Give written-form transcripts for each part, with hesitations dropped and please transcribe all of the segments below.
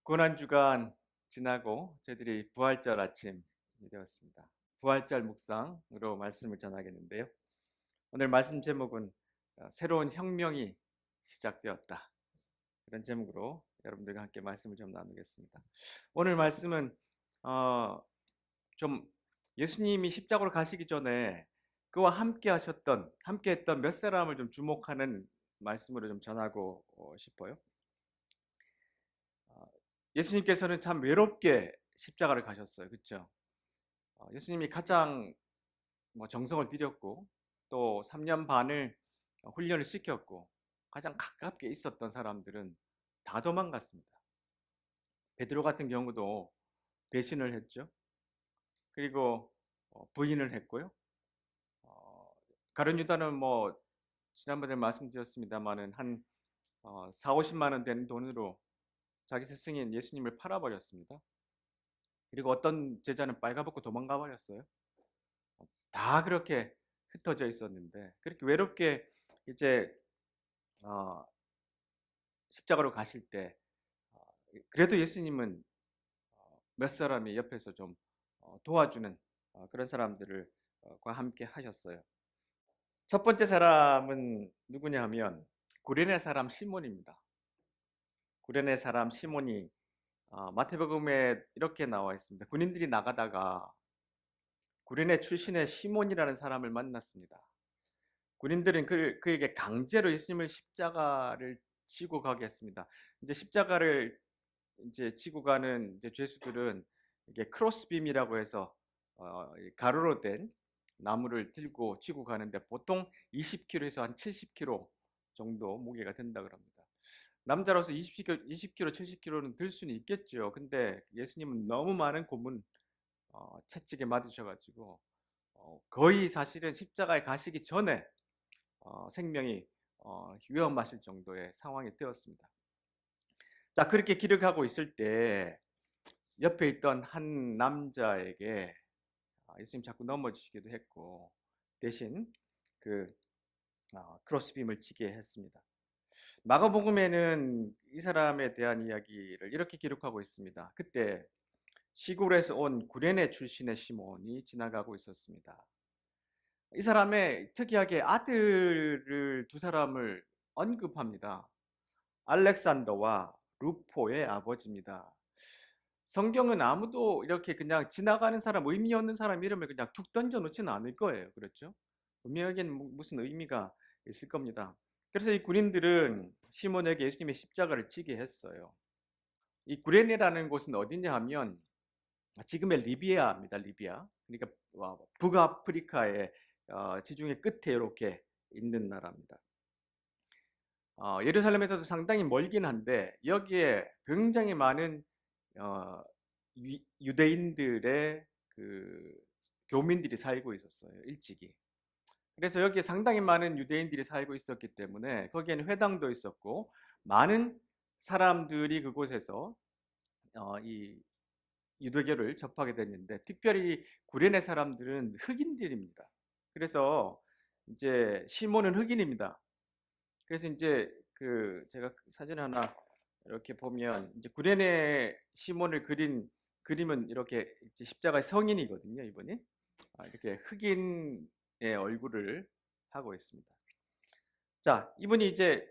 고난주간 지나고 저희들이 부활절 아침이 되었습니다. 부활절 묵상으로 말씀을 전하겠는데요. 오늘 말씀 제목은 새로운 혁명이 시작되었다. 그런 제목으로 여러분들과 함께 말씀을 좀 나누겠습니다. 오늘 말씀은 좀 예수님이 십자가로 가시기 전에 그와 함께 했던 몇 사람을 좀 주목하는 말씀으로 좀 전하고 싶어요. 예수님께서는 참 외롭게 십자가를 가셨어요. 그렇죠? 예수님이 가장 정성을 들였고 또 3년 반을 훈련을 시켰고 가장 가깝게 있었던 사람들은 다 도망갔습니다. 베드로 같은 경우도 배신을 했죠. 그리고 부인을 했고요. 가룟 유다는 지난번에 말씀드렸습니다만은 한 4, 50만 원 되는 돈으로 자기 스승인 예수님을 팔아버렸습니다. 그리고 어떤 제자는 빨가벗고 도망가 버렸어요. 다 그렇게 흩어져 있었는데 그렇게 외롭게 이제 십자가로 가실 때 그래도 예수님은 몇 사람이 옆에서 좀 도와주는 그런 사람들을 과 함께 하셨어요. 첫 번째 사람은 누구냐 하면 구레네 사람 시몬입니다. 구레네 사람 시몬이 마태복음에 이렇게 나와 있습니다. 군인들이 나가다가 구레네 출신의 시몬이라는 사람을 만났습니다. 군인들은 그에게 강제로 예수님을 십자가를 지고 가게 했습니다. 이제 십자가를 지고 가는 죄수들은 이게 크로스빔이라고 해서 가로로 된 나무를 들고 지고 가는데 보통 20kg에서 한 70kg 정도 무게가 된다 그럽니다. 남자로서 20kg, 70kg는 들 수는 있겠죠. 근데 예수님은 너무 많은 고문 채찍에 맞으셔가지고 거의 사실은 십자가에 가시기 전에 생명이 위험하실 정도의 상황이 되었습니다. 자, 그렇게 길을 가고 있을 때 옆에 있던 한 남자에게 예수님 자꾸 넘어지시기도 했고 대신 그 크로스빔을 치게 했습니다. 마가복음에는 이 사람에 대한 이야기를 이렇게 기록하고 있습니다. 그때 시골에서 온 구레네 출신의 시몬이 지나가고 있었습니다. 이 사람의 특이하게 아들을 두 사람을 언급합니다. 알렉산더와 루포의 아버지입니다. 성경은 아무도 이렇게 그냥 지나가는 사람, 의미 없는 사람 이름을 그냥 툭 던져 놓지는 않을 거예요. 그렇죠? 분명하게는 무슨 의미가 있을 겁니다. 그래서 이 군인들은 시몬에게 예수님의 십자가를 지게 했어요. 이 구레네라는 곳은 어디냐 하면 지금의 리비아입니다. 리비아. 그러니까 북아프리카의 지중해 끝에 이렇게 있는 나라입니다. 예루살렘에서도 상당히 멀긴 한데 여기에 굉장히 많은 유대인들의 그 교민들이 살고 있었어요. 일찍이. 그래서 여기에 상당히 많은 유대인들이 살고 있었기 때문에 거기에는 회당도 있었고 많은 사람들이 그곳에서 이 유대교를 접하게 됐는데 특별히 구레네 사람들은 흑인들입니다. 그래서 이제 시몬은 흑인입니다. 그래서 이제 제가 사진 하나 이렇게 보면 이제 구레네 시몬을 그린 그림은 이렇게 십자가의 성인이거든요. 이분이 이렇게 흑인의 얼굴을 하고 있습니다. 자, 이분이 이제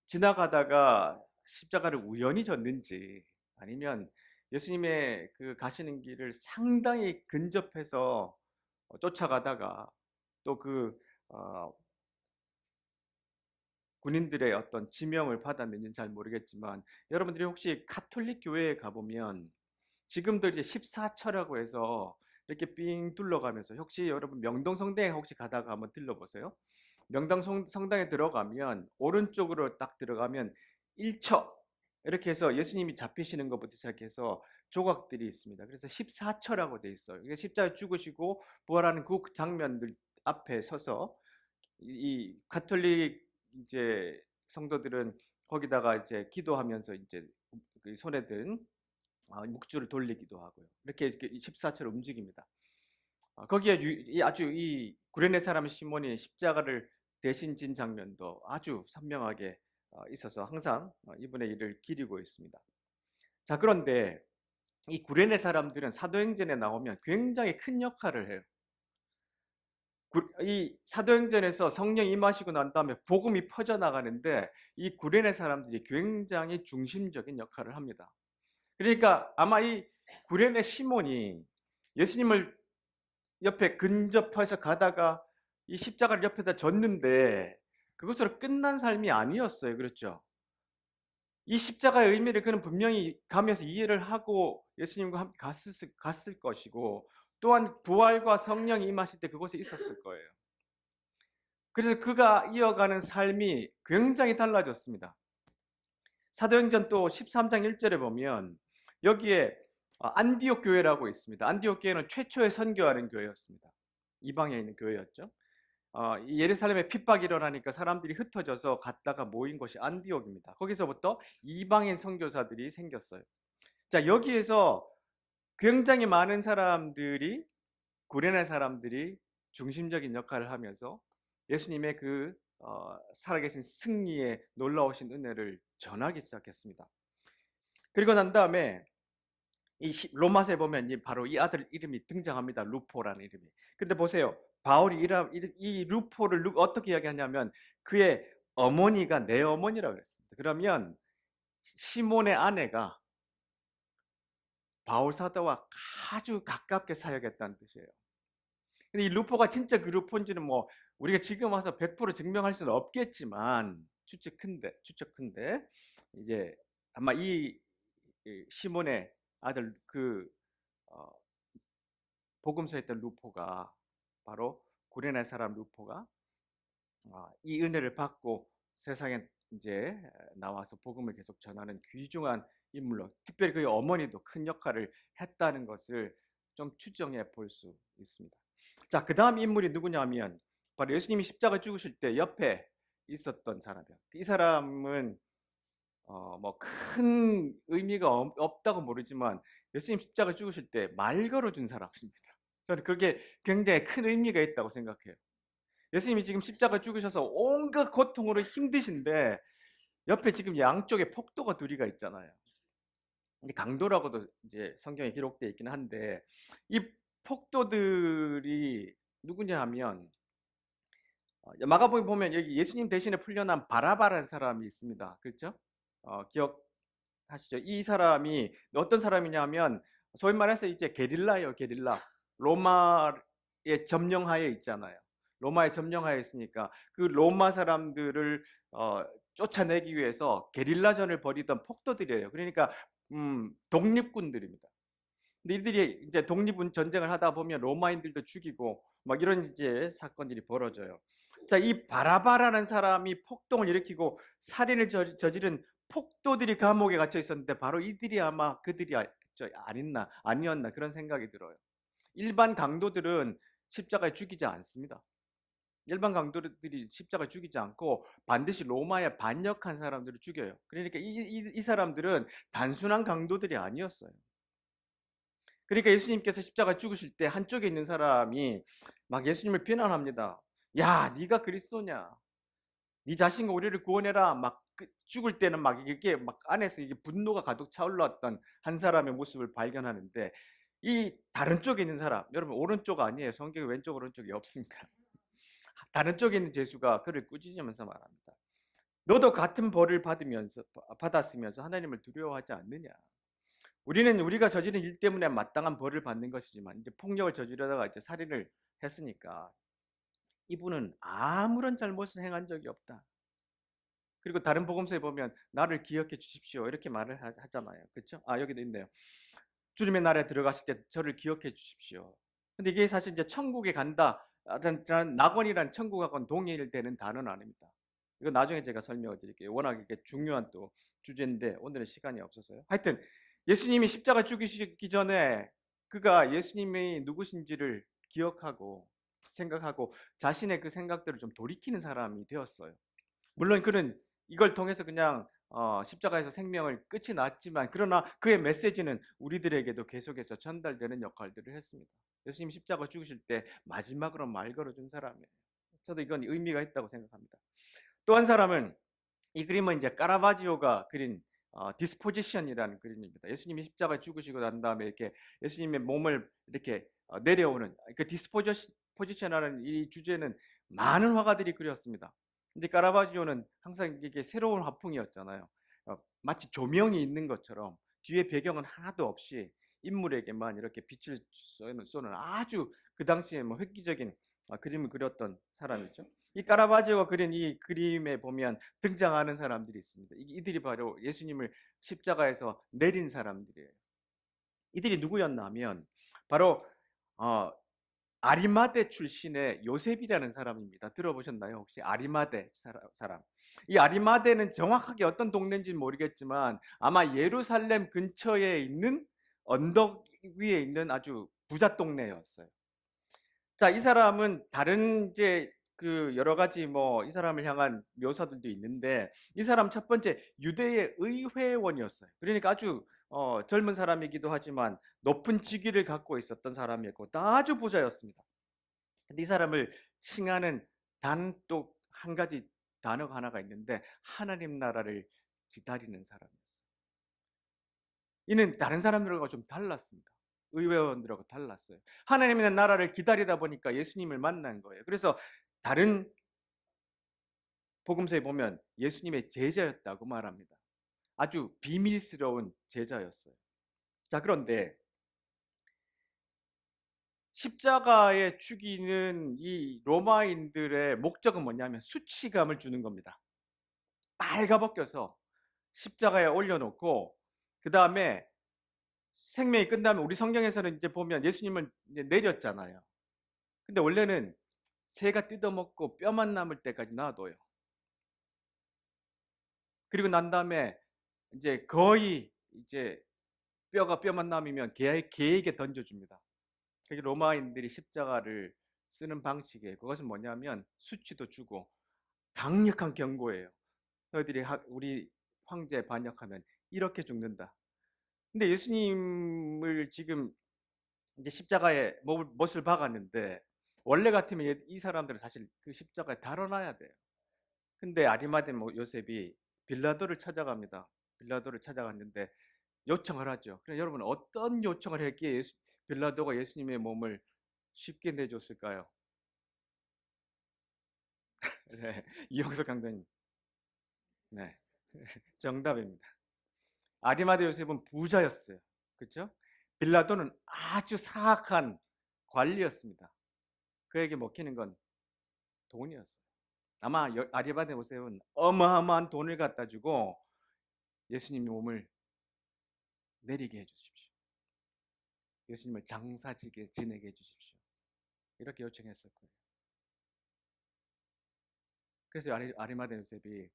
지나가다가 십자가를 우연히 졌는지 아니면 예수님의 그 가시는 길을 상당히 근접해서 쫓아가다가 또 군인들의 어떤 지명을 받았는지는 잘 모르겠지만 여러분들이 혹시 가톨릭 교회에 가보면 지금도 이제 14처라고 해서 이렇게 삥 둘러가면서 혹시 여러분 명동성당에 혹시 가다가 한번 들러보세요. 명동성당에 들어가면 오른쪽으로 딱 들어가면 1처 이렇게 해서 예수님이 잡히시는 것부터 시작해서 조각들이 있습니다. 그래서 14처라고 돼 있어요. 이게 십자가에 죽으시고 부활하는 그 장면들 앞에 서서 이 가톨릭 이제 성도들은 거기다가 이제 기도하면서 이제 그 손에 든 묵주를 돌리기도 하고요. 이렇게 14처를 움직입니다. 거기에 아주 이 구레네 사람 시몬이 십자가를 대신 진 장면도 아주 선명하게 있어서 항상 이분의 일을 기리고 있습니다. 자, 그런데 이 구레네 사람들은 사도행전에 나오면 굉장히 큰 역할을 해요. 이 사도행전에서 성령이 임하시고 난 다음에 복음이 퍼져나가는데 이 구레네 사람들이 굉장히 중심적인 역할을 합니다. 그러니까 아마 이 구레네 시몬이 예수님을 옆에 근접해서 가다가 이 십자가를 옆에다 졌는데 그것으로 끝난 삶이 아니었어요. 그렇죠? 이 십자가의 의미를 그는 분명히 가면서 이해를 하고 예수님과 함께 갔을 것이고, 또한 부활과 성령이 임하실 때 그곳에 있었을 거예요. 그래서 그가 이어가는 삶이 굉장히 달라졌습니다. 사도행전 또 13장 1절에 보면 여기에 안디옥 교회라고 있습니다. 안디옥 교회는 최초의 선교하는 교회였습니다. 이방에 있는 교회였죠. 이 예루살렘에 핍박이 일어나니까 사람들이 흩어져서 갔다가 모인 곳이 안디옥입니다. 거기서부터 이방인 선교사들이 생겼어요. 자, 여기에서 굉장히 많은 사람들이, 구레네 사람들이 중심적인 역할을 하면서 예수님의 그 살아계신 승리의 놀라우신 은혜를 전하기 시작했습니다. 그리고 난 다음에 이 로마서에 보면 바로 이 아들 이름이 등장합니다. 루포라는 이름이. 근데 보세요. 바울이 이 루포를 어떻게 이야기하냐면 그의 어머니가 내 어머니라고 그랬습니다. 그러면 시몬의 아내가 바울 사도와 아주 가깝게 사역했다는 뜻이에요. 근데 이 루포가 진짜 그 루포인지는 뭐 우리가 지금 와서 100% 증명할 수는 없겠지만 추측컨대 이제 아마 이 시몬의 아들 그 복음서에 있던 루포가 바로 구레네 사람 루포가 이 은혜를 받고 세상에 이제 나와서 복음을 계속 전하는 귀중한 인물로, 특별히 그의 어머니도 큰 역할을 했다는 것을 좀 추정해 볼 수 있습니다. 자, 그 다음 인물이 누구냐면 바로 예수님이 십자가 죽으실 때 옆에 있었던 사람이에요. 이 사람은 뭐 큰 의미가 없다고 모르지만 예수님 십자가 죽으실 때 말 걸어준 사람입니다. 저는 그게 굉장히 큰 의미가 있다고 생각해요. 예수님이 지금 십자가 죽으셔서 온갖 고통으로 힘드신데 옆에 지금 양쪽에 폭도가 둘이가 있잖아요. 근데 강도라고도 이제 성경에 기록되어 있긴 한데 이 폭도들이 누구냐 하면 마가복음 보면 여기 예수님 대신에 풀려난 바라바라는 사람이 있습니다. 그렇죠? 기억하시죠? 이 사람이 어떤 사람이냐면 소위 말해서 이제 게릴라예요, 게릴라. 로마의 점령하에 있잖아요. 로마의 점령하에 있으니까 그 로마 사람들을 쫓아내기 위해서 게릴라전을 벌이던 폭도들이에요. 그러니까 독립군들입니다. 근데 이들이 이제 독립 전쟁을 하다 보면 로마인들도 죽이고 막 이런 이제 사건들이 벌어져요. 자, 이 바라바라는 사람이 폭동을 일으키고 살인을 저지른 폭도들이 감옥에 갇혀 있었는데 바로 이들이 아마 그들이 아니었나 그런 생각이 들어요. 일반 강도들은 십자가에 죽이지 않습니다. 일반 강도들이 십자가에 죽이지 않고 반드시 로마에 반역한 사람들을 죽여요. 그러니까 이 사람들은 단순한 강도들이 아니었어요. 그러니까 예수님께서 십자가 죽으실 때 한쪽에 있는 사람이 막 예수님을 비난합니다. 야, 네가 그리스도냐? 네 자신과 우리를 구원해라. 막 죽을 때는 막 이게 막 안에서 이게 분노가 가득 차올랐던 한 사람의 모습을 발견하는데 이 다른 쪽에 있는 사람, 여러분 오른쪽 아니에요. 성경에 왼쪽 오른쪽이 없습니다. 다른 쪽에 있는 죄수가 그를 꾸짖으면서 말합니다. 너도 같은 벌을 받았으면서 하나님을 두려워하지 않느냐? 우리는 우리가 저지른 일 때문에 마땅한 벌을 받는 것이지만 이제 폭력을 저지르다가 이제 살인을 했으니까 이분은 아무런 잘못을 행한 적이 없다. 그리고 다른 복음서에 보면 나를 기억해 주십시오 이렇게 말을 하잖아요. 그렇죠? 여기도 있네요. 주님의 나라에 들어가실 때 저를 기억해 주십시오. 근데 이게 사실 이제 천국에 간다. 낙원이란 천국하고는 동일되는 단어는 아닙니다. 이거 나중에 제가 설명을 드릴게요. 워낙 이게 중요한 또 주제인데 오늘은 시간이 없어서요. 하여튼 예수님이 십자가 죽으시기 전에 그가 예수님이 누구신지를 기억하고 생각하고 자신의 그 생각들을 좀 돌이키는 사람이 되었어요. 물론 그는 이걸 통해서 그냥 십자가에서 생명을 끝이 났지만 그러나 그의 메시지는 우리들에게도 계속해서 전달되는 역할들을 했습니다. 예수님 십자가 죽으실 때 마지막으로 말 걸어준 사람이에요. 저도 이건 의미가 있다고 생각합니다. 또 한 사람은 이 그림은 이제 카라바지오가 그린 디스포지션이라는 그림입니다. 예수님이 십자가에 죽으시고 난 다음에 이렇게 예수님의 몸을 이렇게 내려오는 그 디스포지션이라는 이 주제는 많은 화가들이 그렸습니다. 근데 카라바지오는 항상 이게 새로운 화풍이었잖아요. 마치 조명이 있는 것처럼 뒤에 배경은 하나도 없이 인물에게만 이렇게 빛을 쏘는 아주 그 당시에 뭐 획기적인 그림을 그렸던 사람이죠. 이 카라바지오가 그린 이 그림에 보면 등장하는 사람들이 있습니다. 이들이 바로 예수님을 십자가에서 내린 사람들이에요. 이들이 누구였나 하면 바로 어, 아리마대 출신의 요셉이라는 사람입니다. 들어보셨나요? 혹시 아리마대 사람? 이 아리마대는 정확하게 어떤 동네인지는 모르겠지만 아마 예루살렘 근처에 있는 언덕 위에 있는 아주 부자 동네였어요. 자, 이 사람은 다른 이제 그 여러 가지 뭐 이 사람을 향한 묘사들도 있는데 이 사람 첫 번째 유대의 의회원이었어요. 그러니까 아주 젊은 사람이기도 하지만 높은 직위를 갖고 있었던 사람이었고 아주 부자였습니다. 근데 이 사람을 칭하는 단 또 한 가지 단어가 하나가 있는데 하나님 나라를 기다리는 사람이었어요. 이는 다른 사람들과 좀 달랐습니다. 의회원들하고 달랐어요. 하나님의 나라를 기다리다 보니까 예수님을 만난 거예요. 그래서 다른 복음서에 보면 예수님의 제자였다고 말합니다. 아주 비밀스러운 제자였어요. 자, 그런데 십자가에 죽이는 이 로마인들의 목적은 뭐냐면 수치감을 주는 겁니다. 빨가벗겨서 십자가에 올려놓고 그 다음에 생명이 끝나면 우리 성경에서는 이제 보면 예수님을 이제 내렸잖아요. 근데 원래는 새가 뜯어먹고 뼈만 남을 때까지 놔둬요. 그리고 난 다음에 이제 거의 이제 뼈만 남으면 개에게 던져줍니다. 그게 로마인들이 십자가를 쓰는 방식이에요. 그것은 뭐냐면 수치도 주고 강력한 경고예요. 너희들이 우리 황제에 반역하면 이렇게 죽는다. 근데 예수님을 지금 이제 십자가에 못을 박았는데 원래 같으면 이 사람들은 사실 그 십자가에 달아놔야 돼요. 근데 아리마대 요셉이 빌라도를 찾아갑니다. 빌라도를 찾아갔는데 요청을 하죠. 그래 여러분 어떤 요청을 했기에 빌라도가 예수님의 몸을 쉽게 내줬을까요? 네, 이용석 강사님. 네, 정답입니다. 아리마대 요셉은 부자였어요. 그렇죠? 빌라도는 아주 사악한 관리였습니다. 그에게 먹히는 건 돈이었어요. 아마 아리마대 요셉은 어마어마한 돈을 갖다 주고 예수님의 몸을 내리게 해주십시오. 예수님을 장사지게 지내게 해주십시오. 이렇게 요청했을 거예요. 그래서 아리마대 요셉이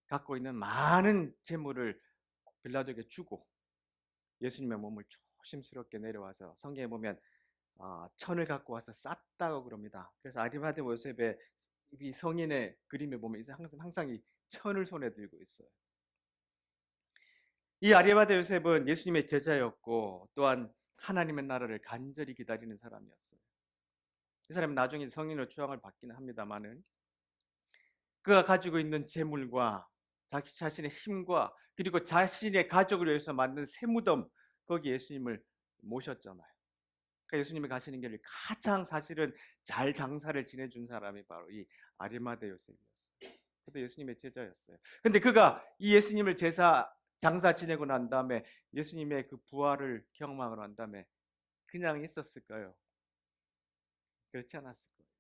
갖고 있는 많은 재물을 빌라도에게 주고 예수님의 몸을 조심스럽게 내려와서 성경에 보면 천을 갖고 와서 쌌다고 그럽니다. 그래서 아리마대 요셉의 이 성인의 그림에 보면 항상 이 천을 손에 들고 있어요. 이 아리마대 요셉은 예수님의 제자였고 또한 하나님의 나라를 간절히 기다리는 사람이었어요. 이 사람은 나중에 성인으로 추앙을 받기는 합니다만은 그가 가지고 있는 재물과 자기 자신의 힘과 그리고 자신의 가족을 위해서 만든 새 무덤 거기 예수님을 모셨잖아요. 그러니까 예수님이 가시는 길을 가장 사실은 잘 장사를 지내준 사람이 바로 이 아리마대 요셉이었어요. 그도 예수님의 제자였어요. 근데 그가 이 예수님을 장사 지내고 난 다음에 예수님의 그 부활을 경험하고 난 다음에 그냥 있었을까요? 그렇지 않았을 거예요.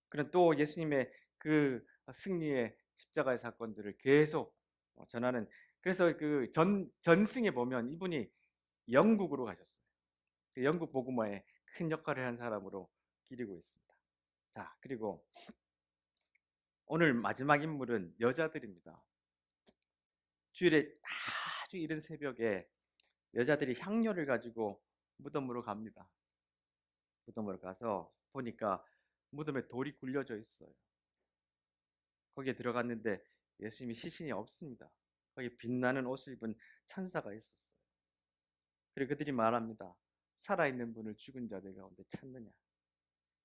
그런 또 예수님의 그 승리의 십자가의 사건들을 계속 전하는 그래서 그 전승에 보면 이분이 영국으로 가셨어요. 그 영국 복음화에 큰 역할을 한 사람으로 기리고 있습니다. 자, 그리고 오늘 마지막 인물은 여자들입니다. 주일에 아주 이른 새벽에 여자들이 향료를 가지고 무덤으로 갑니다. 무덤으로 가서 보니까 무덤에 돌이 굴려져 있어요. 거기에 들어갔는데 예수님이 시신이 없습니다. 거기 빛나는 옷을 입은 천사가 있었어요. 그리고 그들이 말합니다. 살아있는 분을 죽은 자들 가운데 찾느냐.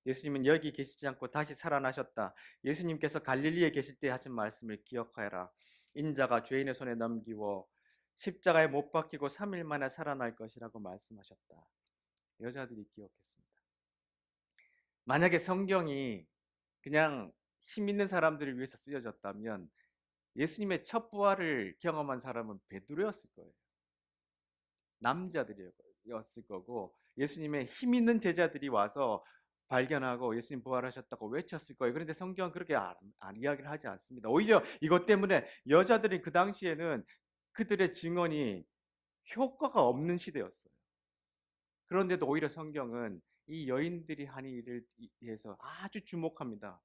예수님은 여기 계시지 않고 다시 살아나셨다. 예수님께서 갈릴리에 계실 때 하신 말씀을 기억하여라. 인자가 죄인의 손에 넘기워 십자가에 못 박히고 3일 만에 살아날 것이라고 말씀하셨다. 여자들이 기억했습니다. 만약에 성경이 그냥 힘 있는 사람들을 위해서 쓰여졌다면 예수님의 첫 부활을 경험한 사람은 베드로였을 거예요. 남자들이었을 거고 예수님의 힘 있는 제자들이 와서 발견하고 예수님 부활하셨다고 외쳤을 거예요. 그런데 성경은 그렇게 이야기를 하지 않습니다. 오히려 이것 때문에 여자들이 그 당시에는 그들의 증언이 효과가 없는 시대였어요. 그런데도 오히려 성경은 이 여인들이 한 일을 위해서 아주 주목합니다.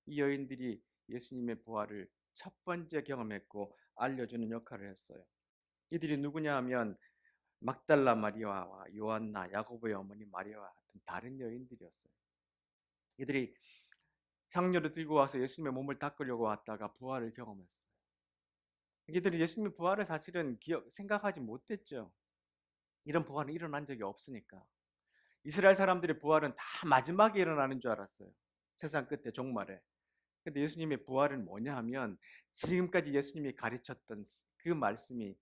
이 여인들이 예수님의 부활을 첫 번째 경험했고 알려주는 역할을 했어요. 이들이 누구냐 하면 막달라 마리아와 요한나, 야고보의 어머니 마리아와 같은 다른 여인들이었어요. 이들이 향료를 들고 와서 예수님의 몸을 닦으려고 왔다가 부활을 경험했어요. 이들이 예수님의 부활을 사실은 생각하지 못했죠. 이런 부활은 일어난 적이 없으니까. 이스라엘 사람들의 부활은 다 마지막에 일어나는 줄 알았어요. 세상 끝에 종말에. 근데 예수님의 부활은 뭐냐 하면 지금까지 예수님이 가르쳤던 그 말씀이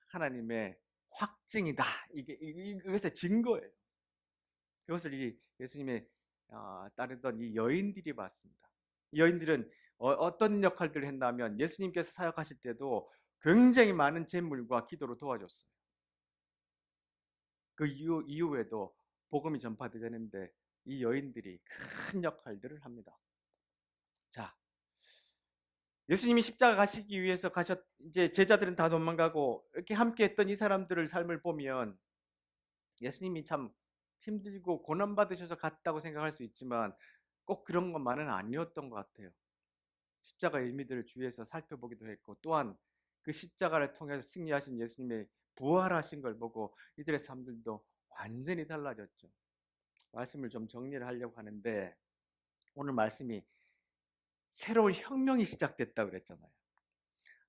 하나님의 확증이다. 이것의 증거예요. 그것을 이 예수님의 따르던 이 여인들이 봤습니다. 이 여인들은 어떤 역할들을 했냐면 예수님께서 사역하실 때도 굉장히 많은 재물과 기도로 도와줬어요. 그 이후에도 복음이 전파되는데 이 여인들이 큰 역할들을 합니다. 자, 예수님이 십자가 가시기 위해서 이제 제자들은 다 도망가고 이렇게 함께 했던 이 사람들의 삶을 보면 예수님이 참 힘들고 고난받으셔서 갔다고 생각할 수 있지만 꼭 그런 것만은 아니었던 것 같아요. 십자가의 의미들을 주위에서 살펴보기도 했고 또한 그 십자가를 통해서 승리하신 예수님의 부활하신 걸 보고 이들의 삶들도 완전히 달라졌죠. 말씀을 좀 정리를 하려고 하는데 오늘 말씀이 새로운 혁명이 시작됐다고 그랬잖아요.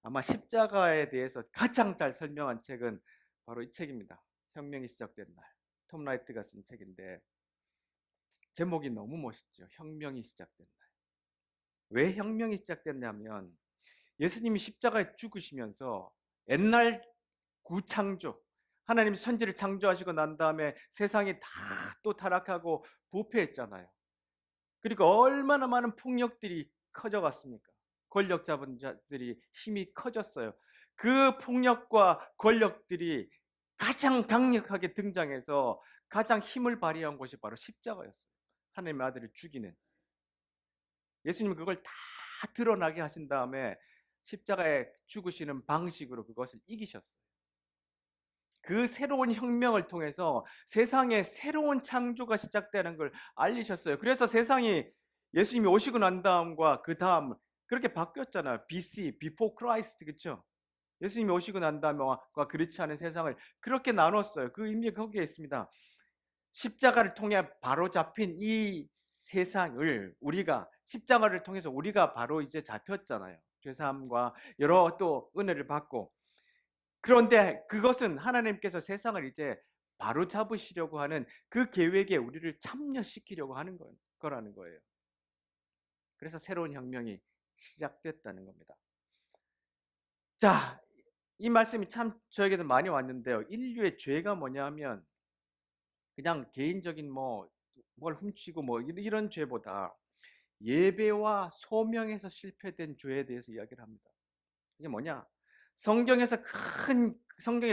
아마 십자가에 대해서 가장 잘 설명한 책은 바로 이 책입니다. 혁명이 시작된 날. 톰 라이트가 쓴 책인데 제목이 너무 멋있죠. 혁명이 시작된 날. 왜 혁명이 시작됐냐면 예수님이 십자가에 죽으시면서 옛날 구창조, 하나님이 선지를 창조하시고 난 다음에 세상이 다 또 타락하고 부패했잖아요. 그리고 얼마나 많은 폭력들이 커져갔습니까? 권력 잡은 자들이 힘이 커졌어요. 그 폭력과 권력들이 가장 강력하게 등장해서 가장 힘을 발휘한 곳이 바로 십자가였어요. 하나님의 아들을 죽이는. 예수님은 그걸 다 드러나게 하신 다음에 십자가에 죽으시는 방식으로 그것을 이기셨어요. 그 새로운 혁명을 통해서 세상에 새로운 창조가 시작되는 걸 알리셨어요. 그래서 세상이 예수님이 오시고 난 다음과 그 다음 그렇게 바뀌었잖아요. BC, Before Christ, 그렇죠? 예수님이 오시고 난 다음과 그렇지 않은 세상을 그렇게 나눴어요. 그 의미가 거기에 있습니다. 십자가를 통해 바로 잡힌 이 세상을 우리가 십자가를 통해서 우리가 바로 이제 잡혔잖아요. 죄사함과 여러 또 은혜를 받고 그런데 그것은 하나님께서 세상을 이제 바로 잡으시려고 하는 그 계획에 우리를 참여시키려고 하는 거라는 거예요. 그래서 새로운 혁명이 시작됐다는 겁니다. 자, 이 말씀이 참 저에게도 많이 왔는데요. 인류의 죄가 뭐냐 하면 그냥 개인적인 뭘 훔치고 이런 죄보다 예배와 소명에서 실패된 죄에 대해서 이야기를 합니다. 이게 뭐냐? 성경의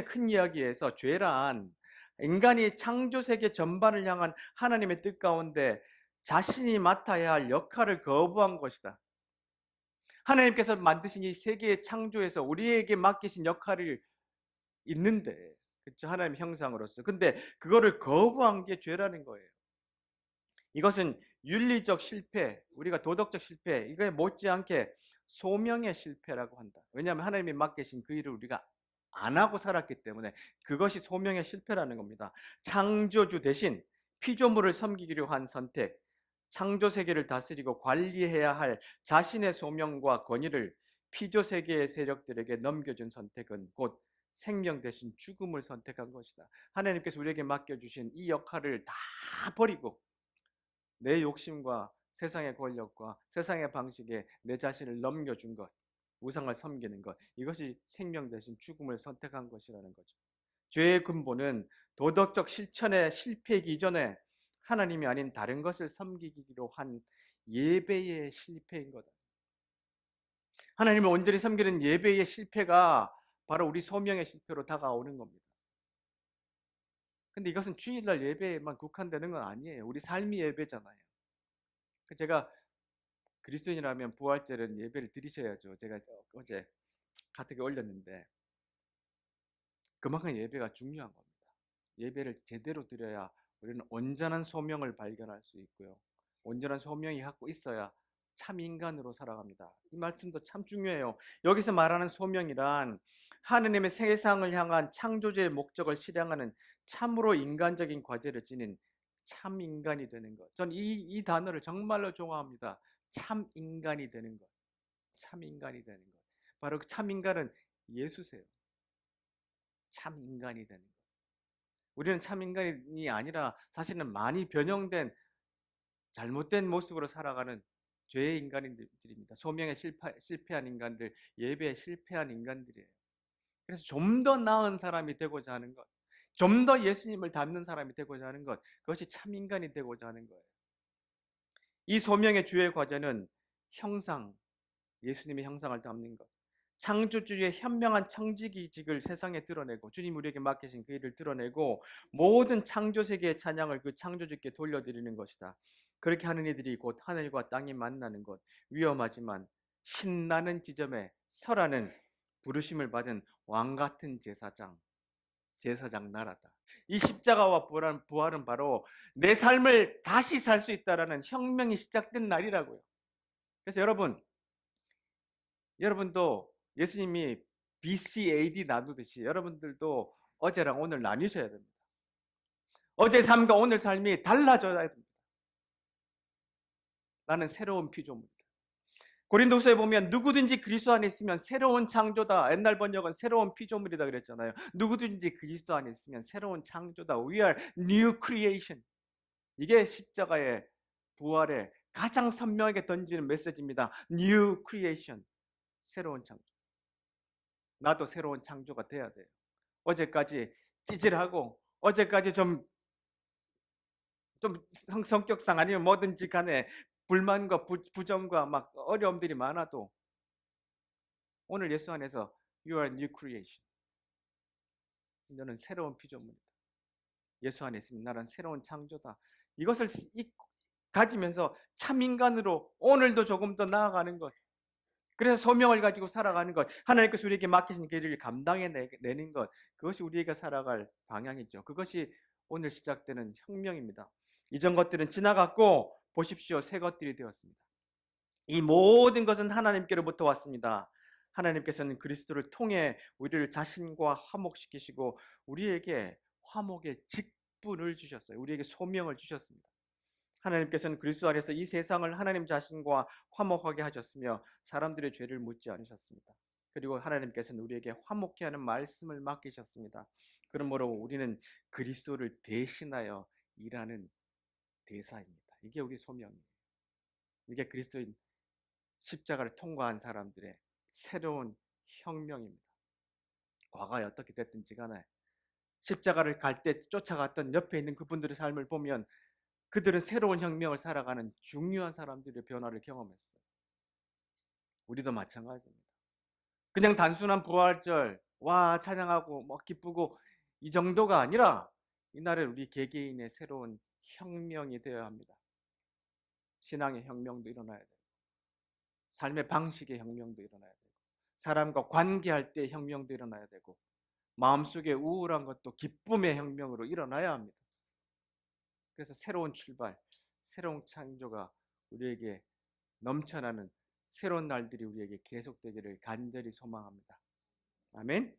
큰 이야기에서 죄란 인간이 창조 세계 전반을 향한 하나님의 뜻 가운데 자신이 맡아야 할 역할을 거부한 것이다. 하나님께서 만드신 이 세계의 창조에서 우리에게 맡기신 역할이 있는데, 그렇죠? 하나님의 형상으로서. 근데 그거를 거부한 게 죄라는 거예요. 이것은 윤리적 실패, 우리가 도덕적 실패, 이거에 못지않게 소명의 실패라고 한다. 왜냐하면 하나님이 맡기신 그 일을 우리가 안 하고 살았기 때문에 그것이 소명의 실패라는 겁니다. 창조주 대신 피조물을 섬기기로 한 선택, 창조 세계를 다스리고 관리해야 할 자신의 소명과 권위를 피조 세계의 세력들에게 넘겨준 선택은 곧 생명 대신 죽음을 선택한 것이다. 하나님께서 우리에게 맡겨주신 이 역할을 다 버리고 내 욕심과 세상의 권력과 세상의 방식에 내 자신을 넘겨준 것, 우상을 섬기는 것, 이것이 생명 대신 죽음을 선택한 것이라는 거죠. 죄의 근본은 도덕적 실천의 실패이기 전에 하나님이 아닌 다른 것을 섬기기로 한 예배의 실패인 거다. 하나님을 온전히 섬기는 예배의 실패가 바로 우리 소명의 실패로 다가오는 겁니다. 근데 이것은 주일날 예배에만 국한되는 건 아니에요. 우리 삶이 예배잖아요. 제가 그리스도인이라면 부활절은 예배를 드리셔야죠. 제가 어제 카톡에 올렸는데 그만큼 예배가 중요한 겁니다. 예배를 제대로 드려야 우리는 온전한 소명을 발견할 수 있고요. 온전한 소명이 갖고 있어야 참 인간으로 살아갑니다. 이 말씀도 참 중요해요. 여기서 말하는 소명이란 하느님의 세상을 향한 창조주의 목적을 실행하는 참으로 인간적인 과제를 지닌 참 인간이 되는 것. 전 이 단어를 정말로 좋아합니다. 참 인간이 되는 것. 참 인간이 되는 것. 바로 그 참 인간은 예수세요. 참 인간이 되는 것. 우리는 참 인간이 아니라 사실은 많이 변형된 잘못된 모습으로 살아가는 죄의 인간들입니다. 소명에 실패한 인간들, 예배에 실패한 인간들이에요. 그래서 좀 더 나은 사람이 되고자 하는 것, 좀 더 예수님을 닮는 사람이 되고자 하는 것, 그것이 참 인간이 되고자 하는 거예요. 이 소명의 주요의 과제는 형상, 예수님의 형상을 담는 것, 창조주의 현명한 청지기직을 세상에 드러내고 주님 우리에게 맡기신 그 일을 드러내고 모든 창조세계의 찬양을 그 창조주께 돌려드리는 것이다. 그렇게 하는 이들이 곧 하늘과 땅이 만나는 것, 위험하지만 신나는 지점에 설하는 부르심을 받은 왕같은 제사장 나라다. 이 십자가와 부활은 바로 내 삶을 다시 살 수 있다라는 혁명이 시작된 날이라고요. 그래서 여러분도 예수님이 BC, AD 나누듯이 여러분들도 어제랑 오늘 나뉘셔야 됩니다. 어제 삶과 오늘 삶이 달라져야 됩니다. 나는 새로운 피조물이다. 고린도서에 보면 누구든지 그리스도 안에 있으면 새로운 창조다. 옛날 번역은 새로운 피조물이다 그랬잖아요. 누구든지 그리스도 안에 있으면 새로운 창조다. We are new creation. 이게 십자가의 부활에 가장 선명하게 던지는 메시지입니다. New creation. 새로운 창조. 나도 새로운 창조가 돼야 돼요. 어제까지 찌질하고 어제까지 좀 성격상 아니면 뭐든지 간에 불만과 부정과 막 어려움들이 많아도 오늘 예수 안에서 You are new creation. 너는 새로운 피조물이다. 예수 안에 있으면 나는 새로운 창조다. 이것을 가지면서 참 인간으로 오늘도 조금 더 나아가는 것. 그래서 소명을 가지고 살아가는 것, 하나님께서 우리에게 맡기신 길을 감당해내는 것, 그것이 우리에게 살아갈 방향이죠. 그것이 오늘 시작되는 혁명입니다. 이전 것들은 지나갔고 보십시오, 새 것들이 되었습니다. 이 모든 것은 하나님께로부터 왔습니다. 하나님께서는 그리스도를 통해 우리를 자신과 화목시키시고 우리에게 화목의 직분을 주셨어요. 우리에게 소명을 주셨습니다. 하나님께서는 그리스도 안에서 이 세상을 하나님 자신과 화목하게 하셨으며 사람들의 죄를 묻지 않으셨습니다. 그리고 하나님께서는 우리에게 화목케 하는 말씀을 맡기셨습니다. 그러므로 우리는 그리스도를 대신하여 일하는 대사입니다. 이게 우리 소명이에요. 이게 그리스도인 십자가를 통과한 사람들의 새로운 혁명입니다. 과거에 어떻게 됐든지 간에 십자가를 갈 때 쫓아갔던 옆에 있는 그분들의 삶을 보면 그들은 새로운 혁명을 살아가는 중요한 사람들의 변화를 경험했어요. 우리도 마찬가지입니다. 그냥 단순한 부활절, 와 찬양하고 뭐 기쁘고 이 정도가 아니라 이날은 우리 개개인의 새로운 혁명이 되어야 합니다. 신앙의 혁명도 일어나야 되고 삶의 방식의 혁명도 일어나야 되고 사람과 관계할 때 혁명도 일어나야 되고 마음속에 우울한 것도 기쁨의 혁명으로 일어나야 합니다. 그래서 새로운 출발, 새로운 창조가 우리에게 넘쳐나는 새로운 날들이 우리에게 계속되기를 간절히 소망합니다. 아멘.